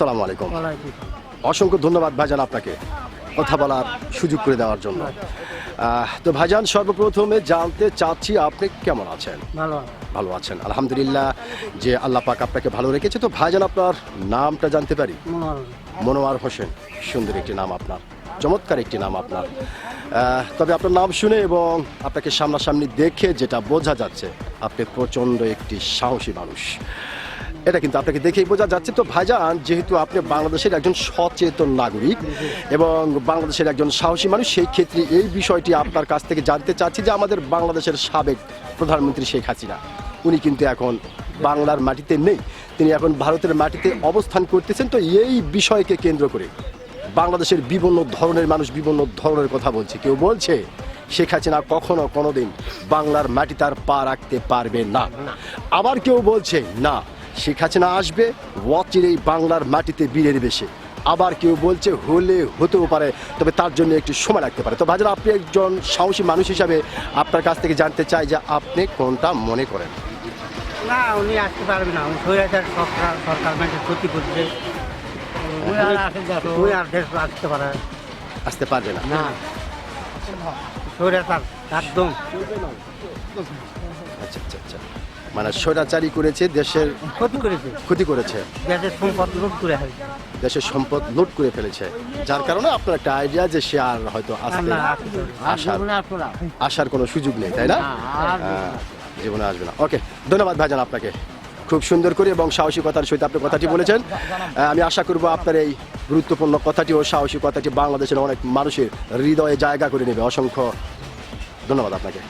আসসালামু আলাইকুম। অসংখ্য ধন্যবাদ ভাইজান আপনাকে কথা বলার সুযোগ করে দেওয়ার জন্য। তো ভাইজান, সর্বপ্রথমে জানতে চাচ্ছি আপনি কেমন আছেন? ভালো আছেন, আলহামদুলিল্লাহ, যে আল্লাহ পাক আপনাকে ভালো রেখেছে। তো ভাইজান, আপনার নামটা জানতে পারি? মনোয়ার হোসেন। সুন্দর একটি নাম আপনার, চমৎকার একটি নাম আপনার। তবে আপনার নাম শুনে এবং আপনাকে সামনাসামনি দেখে যেটা বোঝা যাচ্ছে, আপনি প্রচণ্ড একটি সাহসী মানুষ, এটা কিন্তু আপনাকে দেখেই বোঝা যাচ্ছে। তো ভাইজান, যেহেতু আপনি বাংলাদেশের একজন সচেতন নাগরিক এবং বাংলাদেশের একজন সাহসী মানুষ, সেই ক্ষেত্রে এই বিষয়টি আপনার কাছ থেকে জানতে চাচ্ছি যে আমাদের বাংলাদেশের সাবেক প্রধানমন্ত্রী শেখ হাসিনা, উনি কিন্তু এখন বাংলার মাটিতে নেই, তিনি এখন ভারতের মাটিতে অবস্থান করতেছেন। তো এই বিষয়কে কেন্দ্র করে বাংলাদেশের বিভিন্ন ধরনের মানুষ বিভিন্ন ধরনের কথা বলছে। কেউ বলছে শেখ হাসিনা কখনো কোনোদিন বাংলার মাটিতে আর পা রাখতে পারবে না, আবার কেউ বলছে না, শেখ হাসিনা আসবে অচিরেই বাংলার মাটিতে বীরের বেশে, আবার কেউ বলছে হলে হতেও পারে, তবে তার জন্য একটু সময় লাগতে পারে। তো ভাইজান, আপনি একজন সাহসী মানুষ হিসাবে আপনার কাছ থেকে জানতে চাই যে আপনি কোনটা মনে করেন? না, উনি আসতে পারবে না। সরকার ক্ষতি করছে, আসতে পারবে না। একদম। আচ্ছা আচ্ছা আচ্ছা, মানে স্বৈরাচারী করেছে, দেশের ক্ষতি করেছে, দেশের সম্পদ লুট করে ফেলেছে, দেশের সম্পদ লুট করে ফেলেছে, যার কারণে আপনার একটা আইডিয়া যে সে আর হয়তো আসার কোনো সুযোগ নেই, তাই না? জীবনে আসবে না। ওকে, ধন্যবাদ ভাইজান আপনাকে, খুব সুন্দর করে এবং সাহসিকতার সহিত আপনি কথাটি বলেছেন। আমি আশা করব আপনার এই গুরুত্বপূর্ণ কথাটি ও সাহসী কথাটি বাংলাদেশের অনেক মানুষের হৃদয়ে জায়গা করে নেবে। অসংখ্য ধন্যবাদ আপনাকে।